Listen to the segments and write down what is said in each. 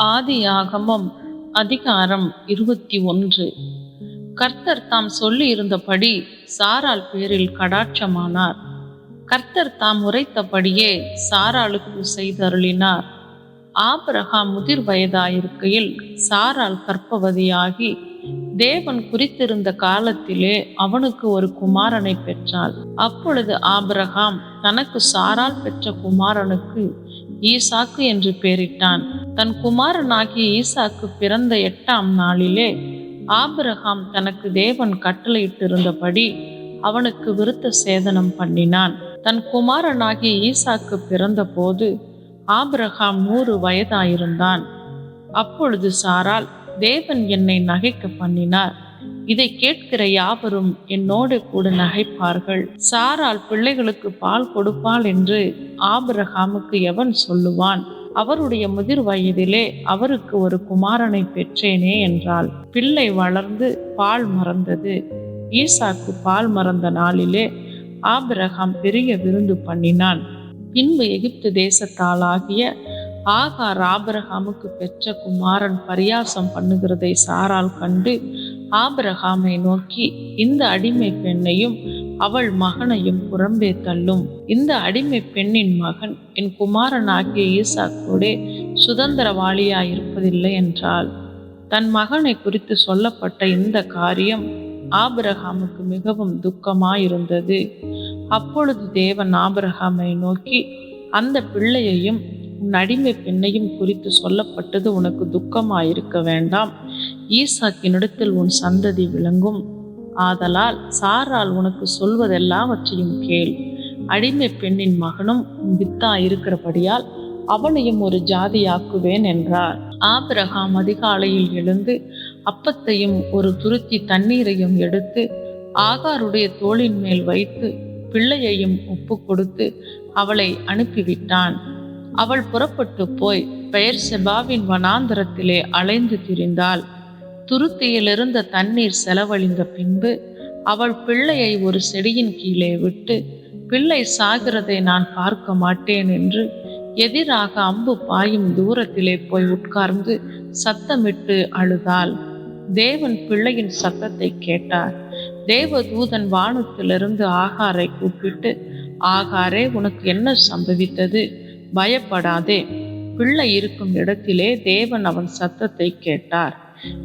ஆதியாகமம் அதிகாரம் 21. கர்த்தர் தாம் சொல்லி இருந்தபடி சாராள் பேரில் கடாட்சமானார். கர்த்தர் தாம் உரைத்தபடியே சாராளுக்கு செய்தருளினார். ஆபிரகாம் முதிர் வயதாயிருக்கையில் சாராள் கர்ப்பவதியாகி தேவன் குறித்திருந்த காலத்திலே அவனுக்கு ஒரு குமாரனை பெற்றாள். அப்பொழுது ஆபிரகாம் தனக்கு சாராள் பெற்ற குமாரனுக்கு ஈசாக்கு என்று பெயரிட்டான். தன் குமாரனாகிய ஈசாக்கு பிறந்த 8ஆம் நாளிலே ஆபிரகாம் தனக்கு தேவன் கட்டளையிட்டிருந்தபடி அவனுக்கு விருத்த சேதனம் பண்ணினான். தன் குமாரனாகிய ஈசாக்கு பிறந்த போது ஆபிரகாம் 100 வயதாயிருந்தான். அப்பொழுது சாராள், தேவன் என்னை நகைக்க பண்ணினார், இதை கேட்கிற யாவரும் என்னோடு கூட நகைப்பார்கள். சாராள் பிள்ளைகளுக்கு பால் கொடுப்பாள் என்று ஆபிரகாமுக்கு எவன் சொல்லுவான்? அவருடைய முதிர் வயதிலே அவருக்கு ஒரு குமாரனை பெற்றேனே என்றாள். பிள்ளை வளர்ந்து பால் மறந்தது. ஈசாக்கு பால் மறந்த நாளிலே ஆபிரகாம் பெரிய விருந்து பண்ணினான். பின்பு எகிப்து தேசத்தாளாகிய ஆகார் ஆபிரகாமுக்கு பெற்ற குமாரன் பரியாசம் பண்ணுகிறதை சாராள் கண்டு ஆபிரகாமை நோக்கி, இந்த அடிமை பெண்ணையும் அவள் மகனையும் புறம்பே தள்ளும். இந்த அடிமை பெண்ணின் மகன் என் குமாரனாகிய ஈசாக்கோடே சுதந்திரவாளியாயிருப்பதில்லை என்றாள். தன் மகனை குறித்து சொல்லப்பட்ட இந்த காரியம் ஆபிரகாமுக்கு மிகவும் துக்கமாயிருந்தது. அப்பொழுது தேவன் ஆபிரகாமை நோக்கி, அந்த பிள்ளையையும் உன் அடிமை பெண்ணையும் குறித்து சொல்லப்பட்டது உனக்கு துக்கமாயிருக்க வேண்டாம். ஈசாக்கினிடத்தில் உன் சந்ததி விளங்கும். ஆதலால் சாராள் உனக்கு சொல்வதெல்லாவற்றையும் கேள். அடிமை பெண்ணின் மகனும் உன் வித்தா இருக்கிறபடியால் அவனையும் ஒரு ஜாதியாக்குவேன் என்றார். ஆபிரகாம் அதிகாலையில் எழுந்து அப்பத்தையும் ஒரு துருத்தி தண்ணீரையும் எடுத்து ஆகாருடைய தோளின் மேல் வைத்து பிள்ளையையும் ஒப்பு கொடுத்து அவளை அனுப்பிவிட்டான். அவள் புறப்பட்டு போய் பெயர்செபாவின் வனாந்தரத்திலே அலைந்து திரிந்தாள். துருத்தியிலிருந்த தண்ணீர் செலவழிந்த பின்பு அவள் பிள்ளையை ஒரு செடியின் கீழே விட்டு, பிள்ளை சாகிறதை நான் பார்க்க மாட்டேன் என்று எதிராக அம்பு பாயும் தூரத்திலே போய் உட்கார்ந்து சத்தமிட்டு அழுதாள். தேவன் பிள்ளையின் சத்தத்தை கேட்டார். தேவதூதன் வானத்திலிருந்து ஆகாரை கூப்பிட்டு, ஆகாரே, உனக்கு என்ன சம்பவித்தது? பயப்படாதே. பிள்ளை இருக்கும் இடத்திலே தேவன் அவன் சத்தத்தை கேட்டார்.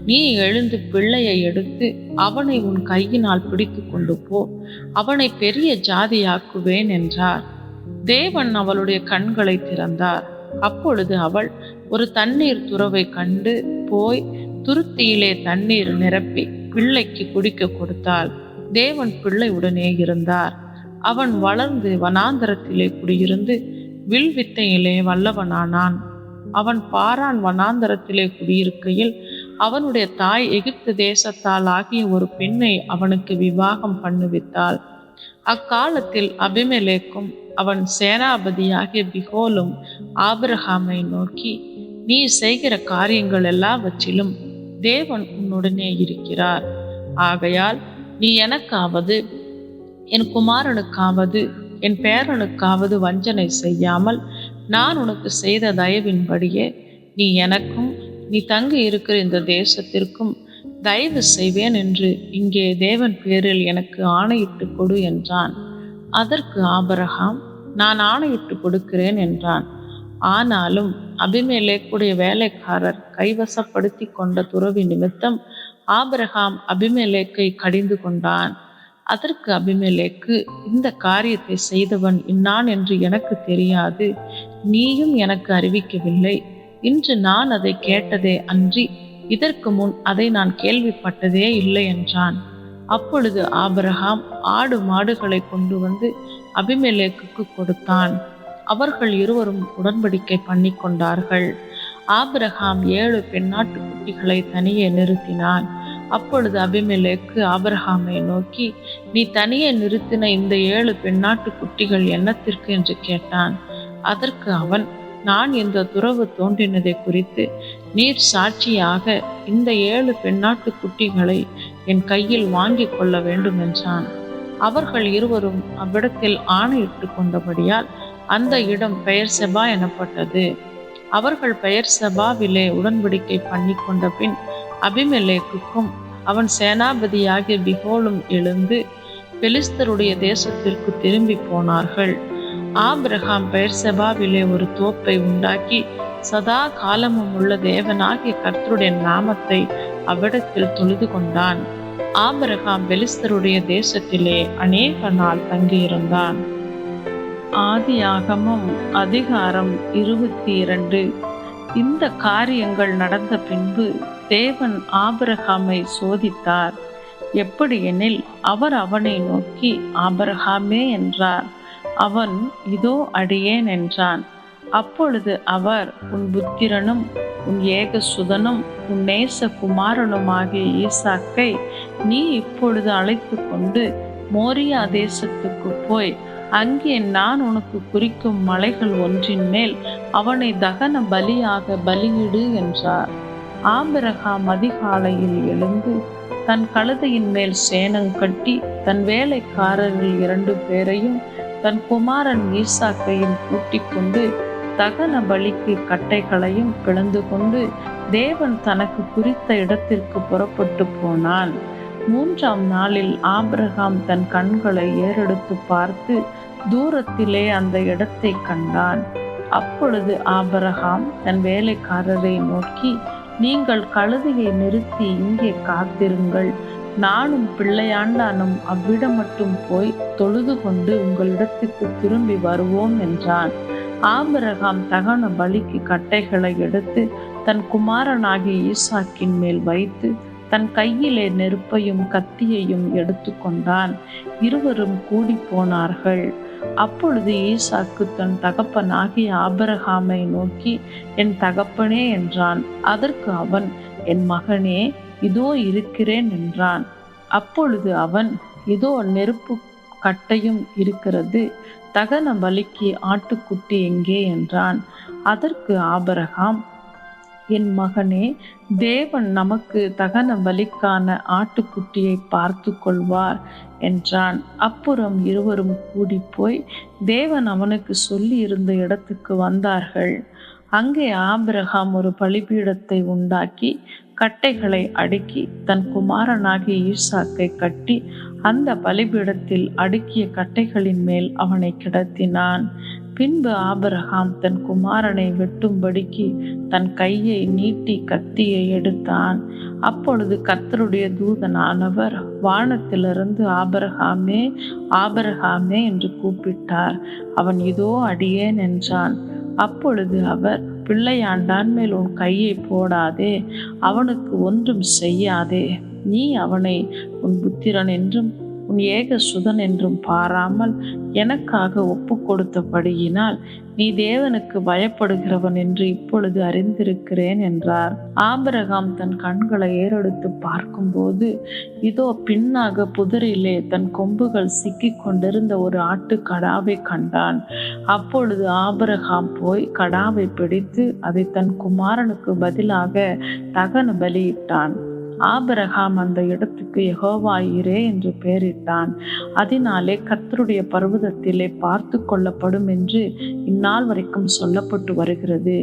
நீ எழுந்து பிள்ளையை எடுத்து அவனை உன் கையினால் பிடித்து கொண்டு போ, அவனை பெரிய ஜாதியாக்குவேன் என்றார். தேவன் அவளுடைய கண்களை திறந்தார். அப்பொழுது அவள் ஒரு தண்ணீர் துறவை கண்டு போய் துருத்தியிலே தண்ணீர் நிரப்பி பிள்ளைக்கு குடிக்க கொடுத்தாள். தேவன் பிள்ளையுடனே இருந்தார். அவன் வளர்ந்து வனாந்தரத்திலே குடியிருந்து வில் வித்தையிலே வல்லவனானான். அவன் பாரான் வனாந்தரத்திலே குடியிருக்கையில் அவனுடைய தாய் எகிப்து தேசத்தால் ஆகிய ஒரு பெண்ணை அவனுக்கு விவாகம் பண்ணுவித்தாள். அக்காலத்தில் அபிமெலேக்கும் அவன் சேனாபதியாகிய பிகோலும் ஆபிரகாமை நோக்கி, நீ செய்கிற காரியங்கள் எல்லாவற்றிலும் தேவன் உன்னுடனே இருக்கிறார். ஆகையால் நீ எனக்காவது என் குமாரனுக்காவது என் பேரனுக்காவது வஞ்சனை செய்யாமல் நான் உனக்கு செய்த தயவின்படியே நீ எனக்கும் நீ தங்கி இருக்கிற இந்த தேசத்திற்கும் தயவு செய்வேன் என்று இங்கே தேவன் பேரில் எனக்கு ஆணையிட்டு கொடு என்றான். அதற்கு ஆபிரகாம், நான் ஆணையிட்டு கொடுக்கிறேன் என்றான். ஆனாலும் அபிமெலேக்குடைய வேலைக்காரர் கைவசப்படுத்தி கொண்ட துறவி நிமித்தம் ஆபிரகாம் அபிமெலேக்கை கடிந்து கொண்டான். அதற்கு அபிமெலேக்கு, இந்த காரியத்தை செய்தவன் இன்னான் என்று எனக்கு தெரியாது, நீயும் எனக்கு அறிவிக்கவில்லை. இன்று நான் அதை கேட்டதே அன்றி இதற்கு முன் அதை நான் கேள்விப்பட்டதே இல்லை என்றான். அப்பொழுது ஆபிரகாம் ஆடு மாடுகளை கொண்டு வந்து அபிமெலேக்குக்கு கொடுத்தான். அவர்கள் இருவரும் உடன்படிக்கை பண்ணி கொண்டார்கள். ஆபிரகாம் 7 பெண்ணாட்டு குட்டிகளை தனியே நிறுத்தினான். அப்பொழுது அபிமெலேக்கு ஆபிரகாமை நோக்கி, நீ தனியே நிறுத்தின இந்த 7 பெண்ணாட்டு குட்டிகள் என்னத்திற்கு என்று கேட்டான். அதற்கு அவன், நான் இந்த துறவு தோன்றினதை குறித்து நீர் சாட்சியாக இந்த 7 பெண்ணாட்டு குட்டிகளை என் கையில் வாங்கி கொள்ள வேண்டும் என்றான். அவர்கள் இருவரும் அவ்விடத்தில் ஆணையிட்டு கொண்டபடியால் அந்த இடம் பெயர்செபா எனப்பட்டது. அவர்கள் பெயர் செபாவிலே உடன்படிக்கை பண்ணி கொண்ட பின் அபிமெலேக்குக்கும் அவன் சேனாபதியாகிய பிகோலும் எழுந்து பெலிஸ்தருடைய தேசத்திற்கு திரும்பி போனார்கள். ஆபிரகாம் பெயர் செபாவிலே ஒரு தோப்பை உண்டாக்கி சதா காலமும் உள்ள தேவனாகிய கர்த்தருடைய நாமத்தை அவ்விடத்தில் தொழுது கொண்டான். ஆபிரகாம் பெலிஸ்தருடைய தேசத்திலே அநேக நாள் தங்கியிருந்தான். ஆதியாகமம் அதிகாரம் 22. இந்த காரியங்கள் நடந்த பின்பு தேவன் ஆபிரகாமை சோதித்தார். எப்படியெனில் அவர் அவனை நோக்கி ஆபிரகாமே என்றார். அவன் இதோ அடியேன் என்றான். அப்பொழுது அவர் உன் புத்திரனும் உன் ஏகசுதனும் உன் நேச குமாரனுமாகிய ஈசாக்கை நீ இப்பொழுது அழைத்து கொண்டு மோரியா தேசத்துக்கு போய் அங்கே நான் உனக்கு குறிக்கும் மலைகள் ஒன்றின் மேல் அவனை தகன பலியாக பலியிடு என்றார். ஆபிரகாம் அதிகாலையில் எழுந்து தன் கழுதையின் மேல் சேணம் கட்டி தன் வேலைக்காரர்கள் 2 பேரையும் தன் குமாரன் ஈசாக்கையும் கூட்டிக் கொண்டு தகன பலிக்கு கட்டைகளையும் பிளந்து கொண்டு தேவன் தனக்கு குறித்த இடத்திற்கு புறப்பட்டு போனான். 3ஆம் நாளில் ஆபிரகாம் தன் கண்களை ஏறெடுத்து பார்த்து தூரத்திலே அந்த இடத்தை கண்டான். அப்பொழுது ஆபிரகாம் தன் வேலைக்காரரை நோக்கி, நீங்கள் கழுதையை நிறுத்தி இங்கே காத்திருங்கள், நானும் பிள்ளையாண்டானும் அவ்விடம் மட்டும் போய் தொழுது கொண்டு உங்களிடத்துக்கு திரும்பி வருவோம் என்றான். ஆபிரகாம் தகன பலிக்கு கட்டைகளை எடுத்து தன் குமாரனாகிய ஈசாக்கின் மேல் வைத்து தன் கையிலே நெருப்பையும் கத்தியையும் எடுத்து கொண்டான். இருவரும் கூடி போனார்கள். அப்பொழுது ஈசாக்கு தன் தகப்பனாகிய ஆபிரகாமை நோக்கி, என் தகப்பனே என்றான். அதற்கு அவன், என் மகனே, இதோ இருக்கிறேன் என்றான். அப்பொழுது அவன், இதோ நெருப்பு கட்டையும் இருக்கிறது, தகன பலிக்கு ஆட்டுக்குட்டி எங்கே என்றான். அதற்கு ஆபிரகாம், என் மகனே, தேவன் நமக்கு தகன பலிக்கான ஆட்டுக்குட்டியை பார்த்து கொள்வார் என்றான். அப்புறம் இருவரும் கூடி போய் தேவன் அவனுக்கு சொல்லி இருந்த இடத்துக்கு வந்தார்கள். அங்கே ஆபிரகாம் ஒரு பலிபீடத்தை உண்டாக்கி கட்டைகளை அடுக்கி தன் குமாரனாகிய ஈசாக்கை கட்டி அந்த பலிபீடத்தில் அடுக்கிய கட்டைகளின் மேல் அவனை கிடத்தினான். பின்பு ஆபிரகாம் தன் குமாரனை வெட்டும்படிக்கு தன் கையை நீட்டி கத்தியை எடுத்தான். அப்பொழுது கர்த்தருடைய தூதனானவர் வானத்திலிருந்து ஆபிரகாமே, ஆபிரகாமே என்று கூப்பிட்டார். அவன் இதோ அடியேன் என்றான். அப்பொழுது அவர், பிள்ளையாண்டான் மேல் உன் கையை போடாதே, அவனுக்கு ஒன்றும் செய்யாதே. நீ அவனை உன் புத்திரன் என்றும் உன் ஏகசுதன் என்றும் பாராமல் எனக்காக ஒப்பு கொடுத்தபடியினால் நீ தேவனுக்கு பயப்படுகிறவன் என்று இப்பொழுது அறிந்திருக்கிறேன் என்றார். ஆபிரகாம் தன் கண்களை ஏறெடுத்து பார்க்கும்போது இதோ பின்னாக புதரிலே தன் கொம்புகள் சிக்கிக் கொண்டிருந்த ஒரு ஆட்டுக்கடாவை கண்டான். அப்பொழுது ஆபிரகாம் போய் கடாவை பிடித்து அதை தன் குமாரனுக்கு பதிலாக தகன பலியிட்டான். ஆபிரகாம் அந்த இடத்துக்கு யெகோவா ஈரே என்று பெயரிட்டான். அதனாலே கர்த்தருடைய பர்வதத்திலே பார்த்து கொள்ளப்படும் என்று இந்நாள் வரைக்கும் சொல்லப்பட்டு வருகிறது.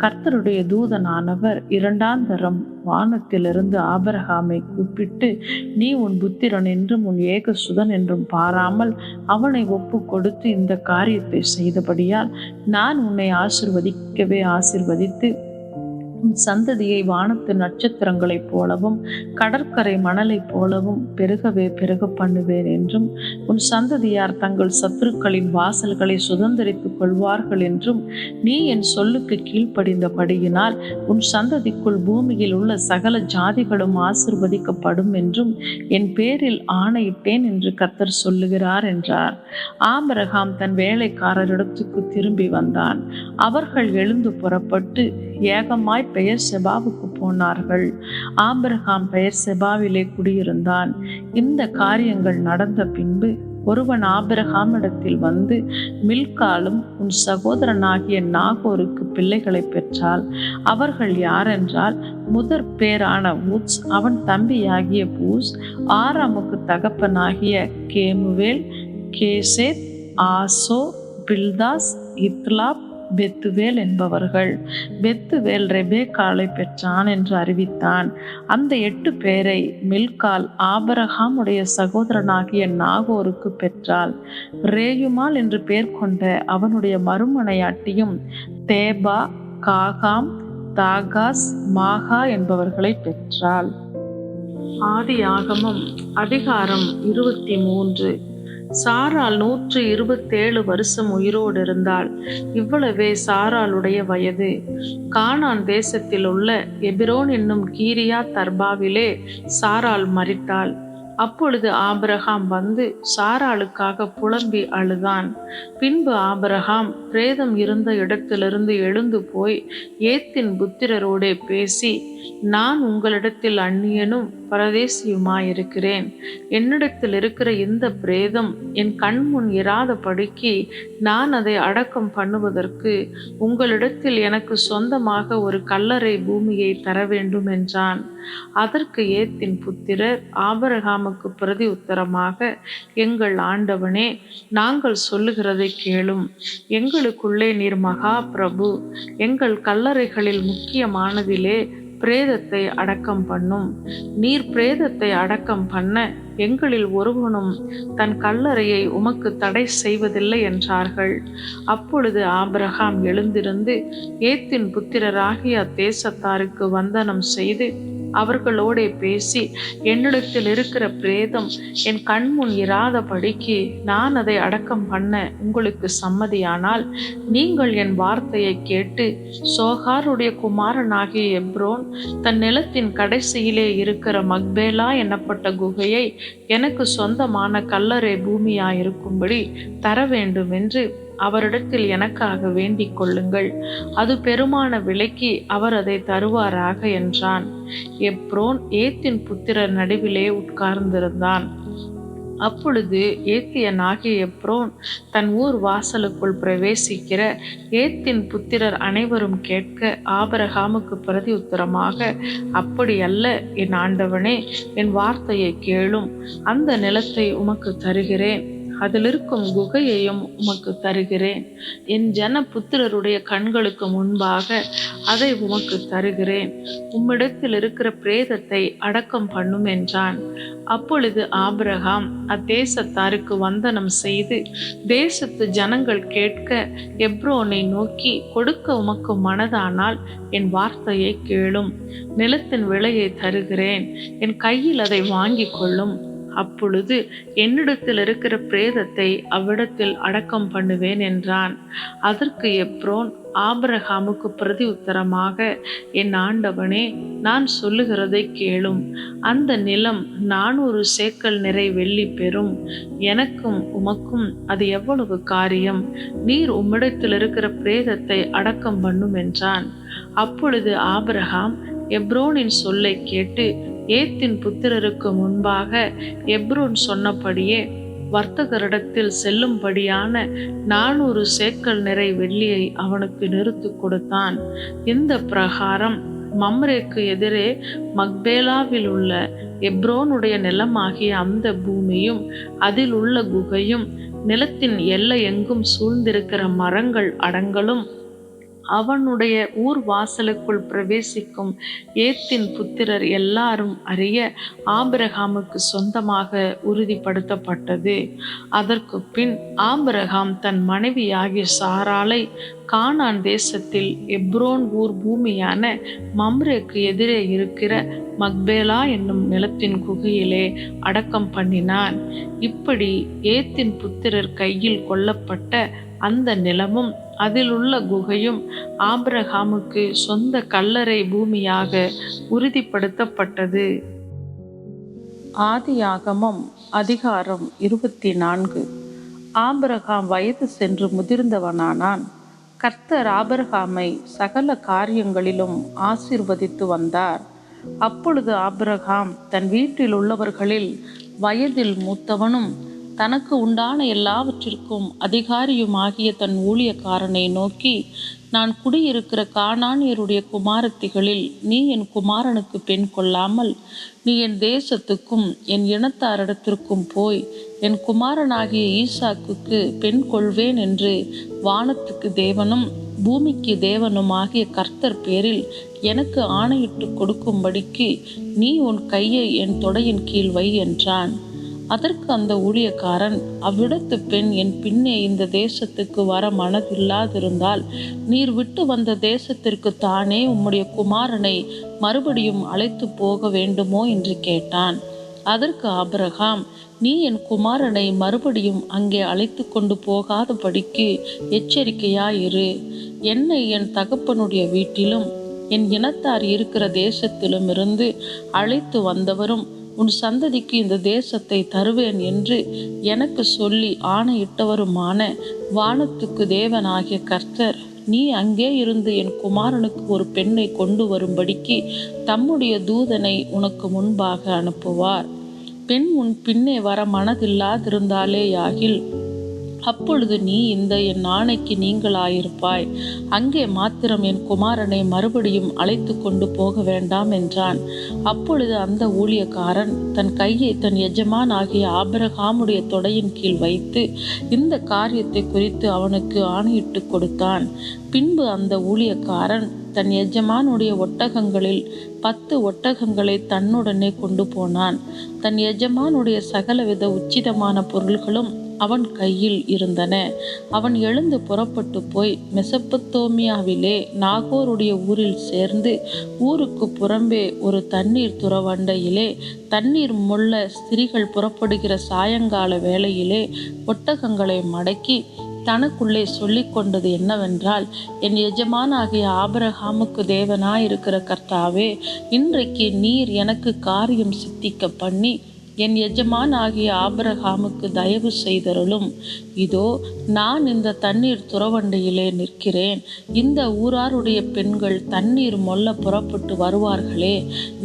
கர்த்தருடைய தூதனானவர் 2ஆம் தரம் வானத்திலிருந்து ஆபிரகாமை கூப்பிட்டு, நீ உன் புத்திரன் என்றும் உன் ஏகசுதன் என்றும் பாராமல் அவனை ஒப்பு கொடுத்து இந்த காரியத்தை செய்தபடியால் நான் உன்னை ஆசிர்வதிக்கவே ஆசிர்வதித்து உன் சந்ததியை வானத்து நட்சத்திரங்களைப் போலவும் கடற்கரை மணலைப் போலவும் பெருகவே பெருக பண்ணுவேன் என்றும் உன் சந்ததியார் தங்கள் சத்துருக்களின் வாசல்களை சுதந்திரித்துக் கொள்வார்கள் என்றும் நீ என் சொல்லுக்கு கீழ்ப்படிந்தபடியினால் உன் சந்ததிக்குள் பூமியில் உள்ள சகல ஜாதிகளும் ஆசிர்வதிக்கப்படும் என்றும் என் பேரில் ஆணையிட்டேன் என்று கர்த்தர் சொல்லுகிறார் என்றார். ஆபிரகாம் தன் வேலைக்காரரிடத்துக்கு திரும்பி வந்தான். அவர்கள் எழுந்து புறப்பட்டு ஏகமாய் பெயர் செபாவுக்கு போனார்கள். ஆபிரகாம் பெயர் செபாவிலே குடியிருந்தான். இந்த காரியங்கள் நடந்த பின்பு ஒருவன் ஆபிரகாமிடத்தில் வந்து, மில்காலும் உன் சகோதரனாகிய நாகோருக்கு பிள்ளைகளை பெற்றாள். அவர்கள் யாரென்றால், முதற் பேரான ஊத்ஸ், அவன் தம்பியாகிய பூஸ், ஆராமுக்கு தகப்பனாகிய கேமுவேல், கேசேத், ஆசோ, பில்தாஸ், இத்லாப், பெத்துவேல் என்பவர்கள். பெத்துவேல் ரெபேக்காளை பெற்றான் என்று அறிவித்தான். அந்த 8 பேரை மில்கால் ஆபிரகாமுடைய சகோதரனாகிய நாகோருக்கு பெற்றாள். ரேயுமாள் என்று பெயர் கொண்ட அவனுடைய மறுமனையாட்டியும் தேபா, காகாம், தாகாஸ், மாகா என்பவர்களை பெற்றாள். ஆதியாகமம் அதிகாரம் 23. சாராள் 127 வருஷம் உயிரோடு இருந்தாள். இவ்வளவே சாராளுடைய வயது. கானான் தேசத்தில் உள்ள எபிரோன் என்னும் கீரியாத் அர்பாவிலே சாராள் மரித்தாள். அப்பொழுது ஆபிரகாம் வந்து சாராளுக்காக புலம்பி அழுதான். பின்பு ஆபிரகாம் பிரேதம் இருந்த இடத்திலிருந்து எழுந்து போய் ஏத்தின் புத்திரரோடே பேசி, நான் உங்களிடத்தில் அந்நியனும் பரதேசியுமாயிருக்கிறேன். என்னிடத்தில் இருக்கிற இந்த பிரேதம் என் கண்முன் இராதபடிக்கு நான் அதை அடக்கம் பண்ணுவதற்கு உங்களிடத்தில் எனக்கு சொந்தமாக ஒரு கல்லறை பூமியை தர வேண்டும் என்றான். அதற்கு ஏத்தின் புத்திரர் ஆபிரகாமுக்கு பிரதி உத்தரமாக, எங்கள் ஆண்டவனே, நாங்கள் சொல்லுகிறதை கேளும். எங்களுக்குள்ளே நீர் மகா பிரபு. எங்கள் கல்லறைகளில் முக்கியமானதிலே பிரேதத்தை அடக்கம் பண்ணும். நீர் பிரேதத்தை அடக்கம் பண்ண எங்களில் ஒருவனும் தன் கல்லறையை உமக்கு தடை செய்வதில்லை என்றார்கள். அப்பொழுது ஆபிரகாம் எழுந்திருந்து ஏத்தின் புத்திரராகிய அத்தேசத்தாருக்கு வந்தனம் செய்து அவர்களோடே பேசி, என்னிடத்தில் இருக்கிற பிரேதம் என் கண்முன் இராதபடிக்கு நான் அதை அடக்கம் பண்ண உங்களுக்கு சம்மதியானால், நீங்கள் என் வார்த்தையை கேட்டு சோகாருடைய குமாரனாகிய எப்ரோன் தன் நிலத்தின் கடைசியிலே இருக்கிற மக்பேலா என்னப்பட்ட குகையை எனக்கு சொந்தமான கல்லறை பூமியாயிருக்கும்படி தர வேண்டும் என்று அவரிடத்தில் எனக்காக வேண்டிக் கொள்ளுங்கள். அது பெருமான விலைக்கு அவர் அதை தருவாராக என்றான். எப்ரோன் ஏத்தின் புத்திரர் நடுவிலே உட்கார்ந்திருந்தான். அப்பொழுது ஏத்தியனாகிய எப்ரோன் தன் ஊர் வாசலுக்குள் பிரவேசிக்கிற ஏத்தின் புத்திரர் அனைவரும் கேட்க ஆபிரகாமுக்கு பிரதி உத்தரமாக, அப்படியல்ல என் ஆண்டவனே, என் வார்த்தையை கேளும். அந்த நிலத்தை உமக்கு தருகிறேன், அதில் இருக்கும் குகையையும் உமக்கு தருகிறேன். என் ஜன புத்திரருடைய கண்களுக்கு முன்பாக அதை உமக்கு தருகிறேன். உம்மிடத்தில் இருக்கிற பிரேதத்தை அடக்கம் பண்ணும் என்றான். அப்பொழுது ஆபிரகாம் அத்தேசத்தாருக்கு வந்தனம் செய்து, தேசத்து ஜனங்கள் கேட்க எப்ரோனை நோக்கி, கொடுக்க உமக்கு மனதானால் என் வார்த்தையை கேளும். நிலத்தின் விலையை தருகிறேன், என் கையில் அதை வாங்கி கொள்ளும். அப்பொழுது என்னிடத்தில் இருக்கிற பிரேதத்தை அவ்விடத்தில் அடக்கம் பண்ணுவேன் என்றான். அதற்கு எப்ரோன் ஆபிரகாமுக்கு பிரதி உத்தரமாக, என் ஆண்டவனே, நான் சொல்லுகிறதை கேளும். அந்த நிலம் 400 சேக்கல் நிறை வெள்ளி பெறும். எனக்கும் உமக்கும் அது எவ்வளவு காரியம்? நீர் உம்மிடத்தில் இருக்கிற பிரேதத்தை அடக்கம் பண்ணும் என்றான். அப்பொழுது ஆபிரகாம் எப்ரோனின் சொல்லை கேட்டு ஏத்தின் புத்திரருக்கு முன்பாக எப்ரோன் சொன்னபடியே வர்த்தகரிடத்தில் செல்லும்படியான 400 சேக்கல் நிறை வெள்ளியை அவனுக்கு நிறுத்து கொடுத்தான். இந்த பிரகாரம் மம்ரேக்கு எதிரே மக்பேலாவில் உள்ள எப்ரோனுடைய நிலமாகிய அந்த பூமியும் அதில் உள்ள குகையும் நிலத்தின் எல்லை எங்கும் சூழ்ந்திருக்கிற மரங்கள் அடங்கலும் அவனுடைய ஊர் வாசலுக்குள் பிரவேசிக்கும் ஏத்தின் புத்திரர் எல்லாரும் அறிய ஆபிரகாமுக்கு சொந்தமாக உறுதிப்படுத்தப்பட்டது. அதற்கு பின் ஆபிரகாம் தன் மனைவியாகிய சாராளை கானான் தேசத்தில் எப்ரோன் ஊர் பூமியான மம்ரேக்கு எதிரே இருக்கிற மக்பேலா என்னும் நிலத்தின் குகையிலே அடக்கம் பண்ணினான். இப்படி ஏத்தின் புத்திரர் கையில் கொல்லப்பட்ட அந்த நிலமும் அதில் உள்ள குகையும் ஆபிரகாமுக்கு சொந்த கல்லறை பூமியாக உறுதிப்படுத்தப்பட்டது. ஆதியாகமம் அதிகாரம் 24. ஆபிரகாம் வயது சென்று முதிர்ந்தவனானான். கர்த்தர் ஆபிரகாமை சகல காரியங்களிலும் ஆசீர்வதித்து வந்தார். அப்பொழுது ஆபிரகாம் தன் வீட்டில் உள்ளவர்களில் வயதில் மூத்தவனும் தனக்கு உண்டான எல்லாவற்றிற்கும் அதிகாரியுமாகிய தன் ஊழியக்காரனை நோக்கி, நான் குடியிருக்கிற கானானியருடைய குமாரத்திகளில் நீ என் குமாரனுக்கு பெண் கொள்ளாமல் நீ என் தேசத்துக்கும் என் இனத்தாரிடத்திற்கும் போய் என் குமாரனாகிய ஈசாக்குக்கு பெண் கொள்வேன் என்று வானத்துக்கு தேவனும் பூமிக்கு தேவனுமாகிய கர்த்தர் பேரில் எனக்கு ஆணையிட்டு கொடுக்கும்படிக்கு நீ உன் கையை என் தொடையின் கீழ் வை என்றான். அதற்கு அந்த ஊழியக்காரன், அவ்விடத்து பெண் என் பின்னே இந்த தேசத்துக்கு வர மனதில்லாதிருந்தால் நீர் விட்டு வந்த தேசத்திற்கு தானே உம்முடைய குமாரனை மறுபடியும் அழைத்து போக வேண்டுமோ என்று கேட்டான். அதற்கு ஆபிரகாம், நீ என் குமாரனை மறுபடியும் அங்கே அழைத்து கொண்டு போகாதபடிக்கு எச்சரிக்கையாயிரு. என்னை என் தகப்பனுடைய வீட்டிலும் என் இனத்தார் இருக்கிற தேசத்திலும் இருந்து அழைத்து வந்தவரும் உன் சந்ததிக்கு இந்த தேசத்தை தருவேன் என்று எனக்கு சொல்லி ஆணையிட்டவருமான வானத்துக்கு தேவனாகிய கர்த்தர், நீ அங்கே இருந்து என் குமாரனுக்கு ஒரு பெண்ணை கொண்டு வரும்படிக்கு தம்முடைய தூதனை உனக்கு முன்பாக அனுப்புவார். பெண் உன் பின்னே வர மனதில்லாதிருந்தாலேயாகில் அப்பொழுது நீ இந்த என் ஆணைக்கு நீங்களாயிருப்பாய். அங்கே மாத்திரம் என் குமாரனை மறுபடியும் அழைத்து கொண்டு போக வேண்டாம் என்றான். அப்பொழுது அந்த ஊழியக்காரன் தன் கையை தன் எஜமான் ஆகிய ஆபிரகாமுடைய தொடையின் கீழ் வைத்து இந்த காரியத்தை குறித்து அவனுக்கு ஆணையிட்டு கொடுத்தான். பின்பு அந்த ஊழியக்காரன் தன் எஜமானுடைய ஒட்டகங்களில் 10 ஒட்டகங்களை தன்னுடனே கொண்டு போனான். தன் எஜமானுடைய சகலவித உச்சிதமான பொருள்களும் அவன் கையில் இருந்தன. அவன் எழுந்து புறப்பட்டு போய் மெசொப்பொத்தேமியாவிலே நாகோருடைய ஊரில் சேர்ந்து ஊருக்கு புறம்பே ஒரு தண்ணீர் துறவண்டையிலே தண்ணீர் மொள்ள ஸ்திரீகள் புறப்படுகிற சாயங்கால வேளையிலே ஒட்டகங்களை மடக்கி தனக்குள்ளே சொல்லிக் கொண்டது என்னவென்றால், என் எஜமானாகிய ஆபிரகாமுக்கு தேவனாயிருக்கிற கர்த்தாவே, இன்றைக்கு நீர் எனக்கு காரியம் சித்திக்க பண்ணி என் எஜமான் ஆகிய ஆபிரகாமுக்கு தயவு செய்தருளும். இதோ நான் இந்த தண்ணீர் துறவண்டையிலே நிற்கிறேன். இந்த ஊராருடைய பெண்கள் தண்ணீர் மொல்ல புறப்பட்டு வருவார்களே,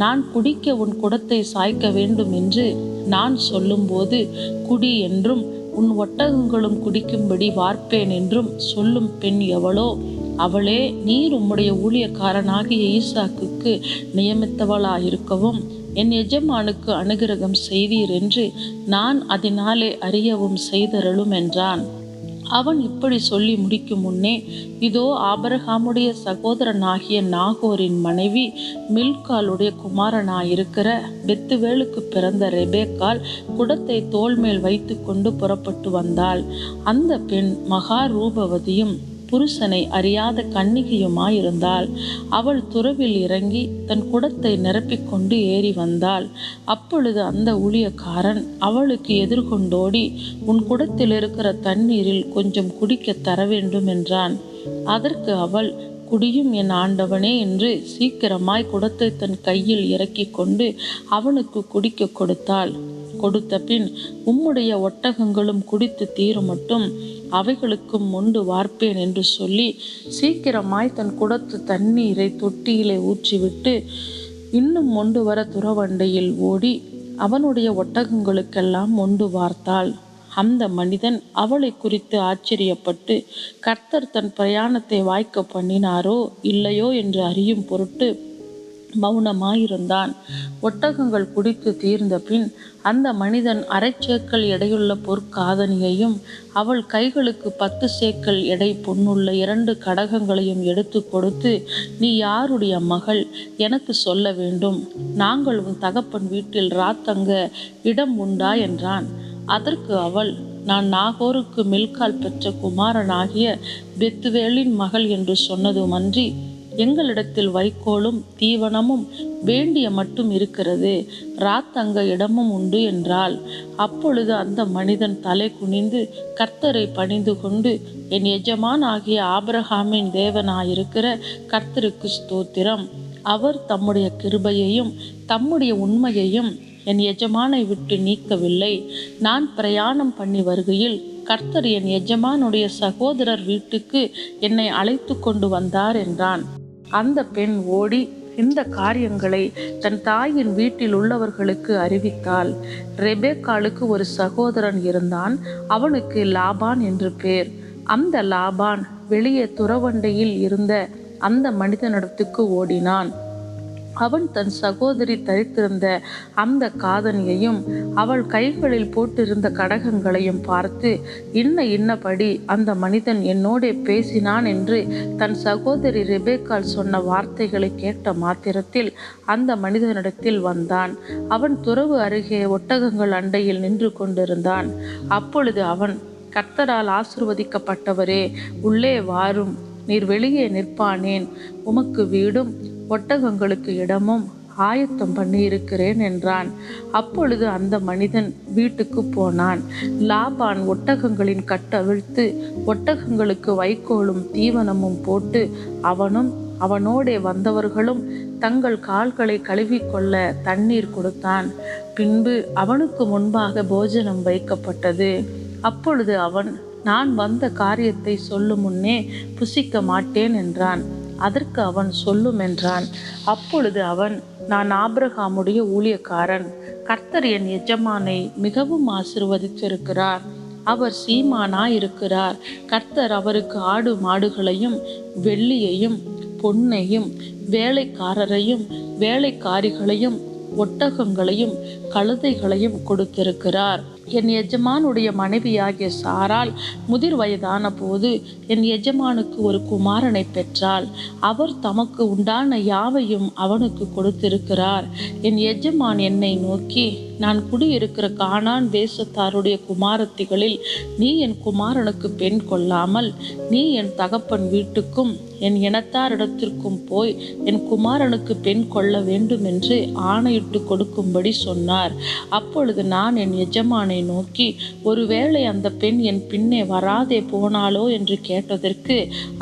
நான் குடிக்க உன் குடத்தை சாய்க்க வேண்டும் என்று நான் சொல்லும்போது குடி என்றும் உன் ஒட்டகங்களும் குடிக்கும்படி வார்ப்பேன் என்றும் சொல்லும் பெண் எவளோ அவளே நீர் உம்முடைய ஊழியக்காரனாகிய ஈசாக்குக்கு நியமித்தவளாயிருக்கவும் என் எஜமானுக்கு அனுகிரகம் செய்தீர் என்று நான் அதனாலே அறியவும் செய்தருளும் என்றான். அவன் இப்படி சொல்லி முடிக்கும் முன்னே, இதோ ஆபிரகாமுடைய சகோதரனாகிய நாகோரின் மனைவி மில்காளுடைய குமாரனாயிருக்கிற பெத்துவேலுக்கு பிறந்த ரெபேக்காள் குடத்தை தோள் மேல் வைத்து கொண்டு புறப்பட்டு வந்தாள். அந்த பெண் மகா ரூபவதியும் புருஷனை அறியாத கன்னிகையுமாயிருந்தாள். அவள் துறவில் இறங்கி தன் குடத்தை நிரப்பிக்கொண்டு ஏறி வந்தாள். அப்பொழுது அந்த ஊழியக்காரன் அவளுக்கு எதிர்கொண்டோடி, உன் குடத்தில் இருக்கிற தண்ணீரில் கொஞ்சம் குடிக்க தர வேண்டும் என்றான். அதற்கு அவள், குடியும் என் ஆண்டவனே என்று சீக்கிரமாய் குடத்தை தன் கையில் இறக்கி கொண்டு அவனுக்கு குடிக்க கொடுத்தாள். கொடுத்த பின், உம்முடைய ஒட்டகங்களும் குடித்து தீரும் மட்டும் அவைகளுக்கும் மொண்டு வார்ப்பேன் என்று சொல்லி சீக்கிரமாய் தன் குடத்து தண்ணீரை தொட்டியிலே ஊற்றிவிட்டு இன்னும் மொண்டு வர துறவண்டையில் ஓடி அவனுடைய ஒட்டகங்களுக்கெல்லாம் மொண்டு வார்த்தாள். அந்த மனிதன் அவளை குறித்து ஆச்சரியப்பட்டு, கர்த்தர் தன் பிரயாணத்தை வாய்க்க பண்ணினாரோ இல்லையோ என்று அறியும் பொருட்டு மௌனமாயிருந்தான். ஒட்டகங்கள் குடித்து தீர்ந்த பின் அந்த மனிதன் 1/2 சேக்கல் எடையுள்ள பொற்காதனியையும் அவள் கைகளுக்கு 10 சேக்கல் எடை பொன்னுள்ள 2 கடகங்களையும் எடுத்து கொடுத்து, நீ யாருடைய மகள்? எனக்கு சொல்ல வேண்டும். நாங்கள் உன் தகப்பன் வீட்டில் ராத்தங்க இடம் உண்டா என்றான். அதற்கு அவள், நான் நாகோருக்கு மில்காள் பெற்ற குமாரனாகிய பெத்துவேலின் மகள் என்று சொன்னதுமன்றி எங்களிடத்தில் வைக்கோலும் தீவனமும் வேண்டிய மட்டும் இருக்கிறது, ராத்தங்க இடமும் உண்டு என்றாள். அப்பொழுது அந்த மனிதன் தலை குனிந்து கர்த்தரை பணிந்து கொண்டு, என் எஜமான் ஆகிய ஆபிரகாமின் தேவனாயிருக்கிற கர்த்தருக்கு ஸ்தோத்திரம். அவர் தம்முடைய கிருபையையும் தம்முடைய உண்மையையும் என் எஜமானை விட்டு நீக்கவில்லை. நான் பிரயாணம் பண்ணி வருகையில் கர்த்தர் என் எஜமானுடைய சகோதரர் வீட்டுக்கு என்னை அழைத்து கொண்டு வந்தார் என்றான். அந்த பெண் ஓடி இந்த காரியங்களை தன் தாயின் வீட்டில் உள்ளவர்களுக்கு அறிவித்தாள். ரெபேக்காளுக்கு ஒரு சகோதரன் இருந்தான். அவனுக்கு லாபான் என்று பேர். அந்த லாபான் வெளியே துறவண்டையில் இருந்த அந்த மனிதனிடத்துக்கு ஓடினான். அவன் தன் சகோதரி தரித்திருந்த அந்த காதணியையும் அவள் கைகளில் போட்டிருந்த கடகங்களையும் பார்த்து, இன்னபடி அந்த மனிதன் என்னோடே பேசினான் என்று தன் சகோதரி ரெபேக்காள் சொன்ன வார்த்தைகளை கேட்ட மாத்திரத்தில் அந்த மனிதனிடத்தில் வந்தான். அவன் துறவு அருகே ஒட்டகங்கள் அண்டையில் நின்று கொண்டிருந்தான். அப்பொழுது அவன், கர்த்தரால் ஆசீர்வதிக்கப்பட்டவரே, உள்ளே வாரும், நீர் வெளியே நிற்பானேன், உமக்கு வீடும் ஒட்டகங்களுக்கு இடமும் ஆயத்தம் பண்ணி இருக்கிறேன் என்றான். அப்பொழுது அந்த மனிதன் வீட்டுக்கு போனான். லாபான் ஒட்டகங்களின் கட்டவிழ்த்து ஒட்டகங்களுக்கு வைக்கோலும் தீவனமும் போட்டு அவனும் அவனோடே வந்தவர்களும் தங்கள் கால்களை கழுவிக்கொள்ள தண்ணீர் கொடுத்தான். பின்பு அவனுக்கு முன்பாக போஜனம் வைக்கப்பட்டது. அப்பொழுது அவன், நான் வந்த காரியத்தை சொல்லும் முன்னே புசிக்க மாட்டேன் என்றான். அதற்கு அவன், சொல்லும் என்றான். அப்பொழுது அவன், நான் ஆபிரகாமுடைய ஊழியக்காரன். கர்த்தர் என் எஜமானை மிகவும் ஆசீர்வதித்திருக்கிறார். அவர் சீமானாயிருக்கிறார். கர்த்தர் அவருக்கு ஆடு மாடுகளையும் வெள்ளியையும் பொன்னையும் வேலைக்காரரையும் வேலைக்காரிகளையும் ஒட்டகங்களையும் கழுதைகளையும் கொடுத்திருக்கிறார். என் எஜமானுடைய மனைவியாகிய சாராள் முதிர் வயதான போது என் எஜமானுக்கு ஒரு குமாரனை பெற்றாள். அவர் தமக்கு உண்டான யாவையும் அவனுக்கு கொடுத்திருக்கிறார். என் எஜமான் என்னை நோக்கி, நான் குடியிருக்கிற கானான் தேசத்தாருடைய குமாரத்திகளில் நீ என் குமாரனுக்கு பெண் கொள்ளாமல் நீ என் தகப்பன் வீட்டுக்கும் என் இனத்தாரிடத்திற்கும் போய் என் குமாரனுக்கு பெண் கொள்ள வேண்டும் என்று ஆணையிட்டு கொடுக்கும்படி சொன்னார். அப்பொழுது நான் என் எஜமானை நோக்கி, ஒருவேளை அந்த பெண் என் பின்னே வராதே போனாலோ என்று கேட்டதற்கு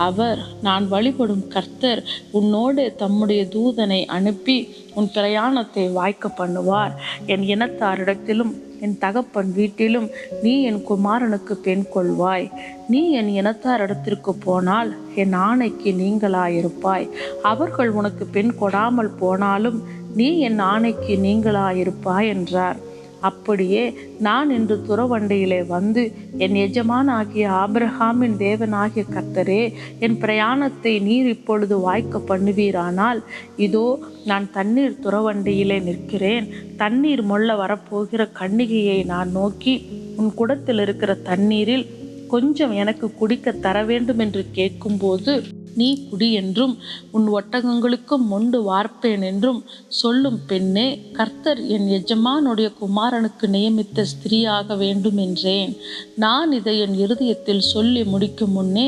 அவர், நான் வழிபடும் கர்த்தர் உன்னோடு தம்முடைய தூதனை அனுப்பி உன் பிரயாணத்தை வாய்க்க பண்ணுவார். என் இனத்தாரிடத்திலும் என் தகப்பன் வீட்டிலும் நீ என் குமாரனுக்கு பெண் கொள்வாய். நீ என் இனத்தாரிடத்திற்கு போனால் என் ஆணைக்கு நீங்களாயிருப்பாய். அவர்கள் உனக்கு பெண் கொடாமல் போனாலும் நீ என் ஆணைக்கு நீங்களாயிருப்பாய் என்றார். அப்படியே நான் இன்று துறவண்டையிலே வந்து, என் எஜமான் ஆகிய ஆபிரகாமின் தேவனாகிய கர்த்தரே, என் பிரயாணத்தை நீர் இப்பொழுது வாய்க்க பண்ணுவீரானால், இதோ நான் தண்ணீர் துறவண்டையிலே நிற்கிறேன். தண்ணீர் மொள்ள வரப்போகிற கன்னிகையை நான் நோக்கி, உன் குடத்தில் இருக்கிற தண்ணீரில் கொஞ்சம் எனக்கு குடிக்க தர வேண்டும் என்று கேட்கும்போது, நீ குடி என்றும் உன் ஒட்டகங்களுக்கும் மொண்டு வார்ப்பேன் என்றும் சொல்லும் பெண்ணே, கர்த்தர் என் எஜமானுடைய குமாரனுக்கு நியமித்த ஸ்திரீயாக வேண்டும் என்றேன். நான் இதை என் இருதயத்தில் சொல்லி முடிக்கும் முன்னே,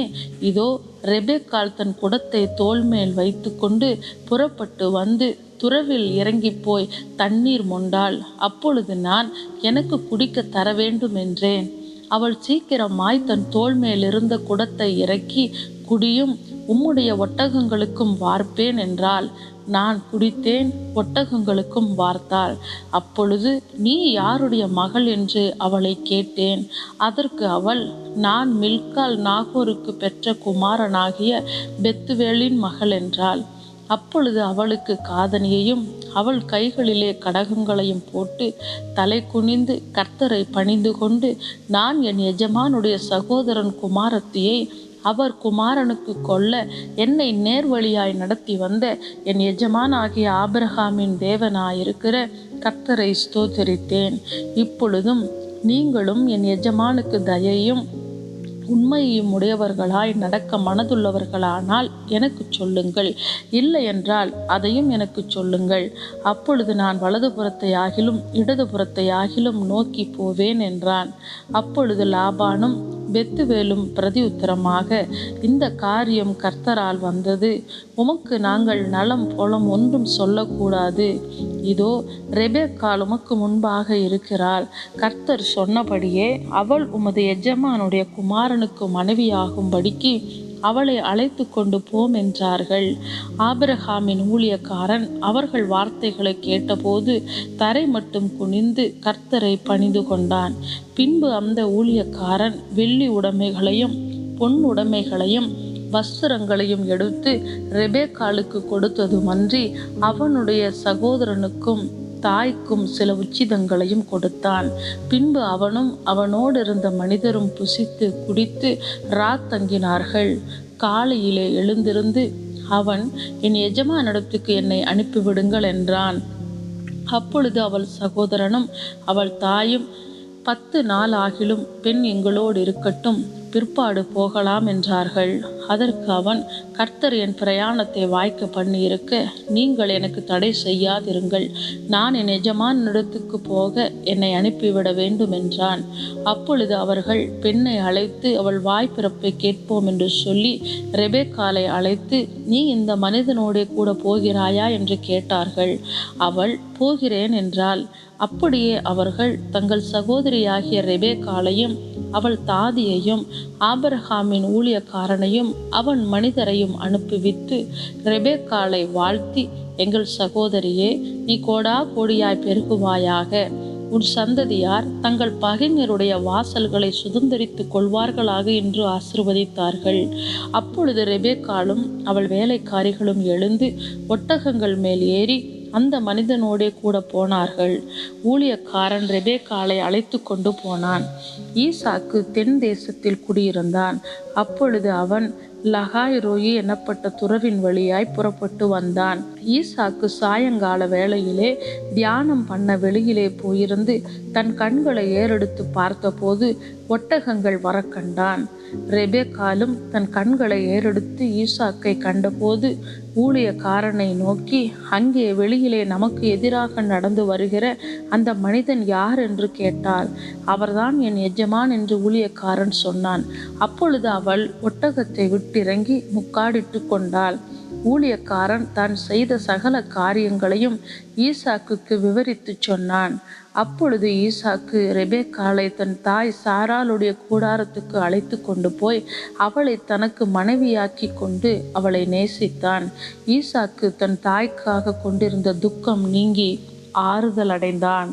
இதோ ரெபேக்காள் தன் குடத்தை தோள் மேல் வைத்து கொண்டு புறப்பட்டு வந்து துறவில் இறங்கி போய் தண்ணீர் மொண்டாள். அப்பொழுது நான், எனக்கு குடிக்க தர வேண்டும் என்றேன். அவள் சீக்கிரமாய் தன் தோள் மேல் இருந்த குடத்தை இறக்கி, குடியும், உம்முடைய ஒட்டகங்களுக்கும் வார்ப்பேன் என்றாள். நான் குடித்தேன், ஒட்டகங்களுக்கும் வார்த்தாள். அப்பொழுது, நீ யாருடைய மகள் என்று அவளை கேட்டேன். அதற்கு அவள், நான் மில்காள் நாகோருக்கு பெற்ற குமாரனாகிய பெத்துவேலின் மகள் என்றாள். அப்பொழுது அவளுக்கு காதணியையும் அவள் கைகளிலே கடகங்களையும் போட்டு தலை குனிந்து கர்த்தரை பணிந்து கொண்டு, நான் என் எஜமானுடைய சகோதரன் குமாரத்தியை அவர் குமாரனுக்கு கொல்ல என்னை நேர்வழியாய் நடத்தி வந்த என் எஜமான் ஆகிய ஆபிரகாமின் தேவனாயிருக்கிற கர்த்தரை ஸ்தோத்தரித்தேன். இப்பொழுதும் நீங்களும் என் எஜமானுக்கு தயையும் உண்மையையும் உடையவர்களாய் நடக்க மனதுள்ளவர்களானால் எனக்கு சொல்லுங்கள், இல்லை என்றால் அதையும் எனக்கு சொல்லுங்கள். அப்பொழுது நான் வலதுபுறத்தை ஆகிலும் இடதுபுறத்தை ஆகிலும் நோக்கி போவேன் என்றான். அப்பொழுது லாபானும் பெத்துவேலும் பிரதி உத்தரமாக, இந்த காரியம் கர்த்தரால் வந்தது. உமக்கு நாங்கள் நலம் போலம் ஒன்றும் சொல்லக்கூடாது. இதோ ரெபேக்காள் உமக்கு முன்பாக இருக்கிறாள். கர்த்தர் சொன்னபடியே அவள் உமது எஜமானுடைய குமாரனுக்கு மனைவியாகும்படிக்கு அவளை அழைத்து கொண்டு போம் என்றார்கள். ஆபிரகாமின் ஊழியக்காரன் அவர்கள் வார்த்தைகளை கேட்டபோது தரை மட்டும் குனிந்து கர்த்தரை பணிந்து கொண்டான். பின்பு அந்த ஊழியக்காரன் வெள்ளி உடைமைகளையும் பொன் உடைமைகளையும் வஸ்திரங்களையும் எடுத்து ரெபேக்காளுக்கு கொடுத்ததுமன்றி அவனுடைய சகோதரனுக்கும் தாய்க்கும் சில உச்சிதங்களையும் கொடுத்தான். பின்பு அவனும் அவனோடு இருந்த மனிதரும் புசித்து குடித்து தங்கினார்கள். காலையிலே எழுந்திருந்து அவன், என் எஜமானிடத்துக்கு என்னை அனுப்பிவிடுங்கள் என்றான். அப்பொழுது அவள் சகோதரனும் அவள் தாயும், 10 நாள் ஆகிலும் பெண் எங்களோடு இருக்கட்டும், பிற்பாடு போகலாம் என்றார்கள். அதற்கு அவன், கர்த்தர் என் பிரயாணத்தை வாய்க்க பண்ணியிருக்க நீங்கள் எனக்கு தடை செய்யாதிருங்கள். நான் என் எஜமானிடத்துக்கு போக என்னை அனுப்பிவிட வேண்டும் என்றான். அப்பொழுது அவர்கள் பெண்ணை அழைத்து அவள் வாய்ப்பிறப்பை கேட்போம் என்று சொல்லி ரெபெக்காளை அழைத்து, நீ இந்த மனிதனோடே கூட போகிறாயா என்று கேட்டார்கள். அவள் போகிறேன் என்றாள். அப்படியே அவர்கள் தங்கள் சகோதரியாகிய ரெபெக்காளையும் அவள் தாதியையும் ஆபிரகாமின் ஊழியக்காரனையும் அவன் மனிதரையும் அனுப்பிவித்து ரெபெக்காளை வாழ்த்தி, எங்கள் சகோதரியே, நீ கோடா கோடியாய் பெருகுவாயாக, உன் சந்ததியார் தங்கள் பகைஞருடைய வாசல்களை சுதந்தரித்துக் கொள்வார்களாக என்று ஆசீர்வதித்தார்கள். அப்பொழுது ரெபெக்காளும் அவள் வேலைக்காரிகளும் எழுந்து ஒட்டகங்கள் மேல் ஏறி அந்த மனிதனோடே கூட போனார்கள். ஊழியக்காரன் ரெபெக்காளை அழைத்து கொண்டு போனான். ஈசாக்கு தென் தேசத்தில் குடியிருந்தான். அப்பொழுது அவன் லகாய் ரோயி எனப்பட்ட துறவின் வழியாய் புறப்பட்டு வந்தான். ஈசாக்கு சாயங்கால வேளையிலே தியானம் பண்ண வெளியிலே போயிருந்து தன் கண்களை ஏறெடுத்து பார்த்தபோது ஒட்டகங்கள் வர கண்டான். ரெபெக்காலும் தன் கண்களை ஏறெடுத்து ஈசாக்கை கண்டபோது ஊழியக்காரனை நோக்கி, அங்கே வெளியிலே நமக்கு எதிராக நடந்து வருகிற அந்த மனிதன் யார் என்று கேட்டாள். அவர்தான் என் எஜமான் என்று ஊழியக்காரன் சொன்னான். அப்பொழுது அவள் ஒட்டகத்தை விட்டிறங்கி முக்காடிட்டு கொண்டாள். ஊழியக்காரன் தான் செய்த சகல காரியங்களையும் ஈசாக்குக்கு விவரித்து சொன்னான். அப்பொழுது ஈசாக்கு ரெபெக்காளை தன் தாய் சாராளுடைய கூடாரத்துக்கு அழைத்து கொண்டு போய் அவளை தனக்கு மனைவியாக்கி கொண்டு அவளை நேசித்தான். ஈசாக்கு தன் தாய்க்காக கொண்டிருந்த துக்கம் நீங்கி ஆறுதல் அடைந்தான்.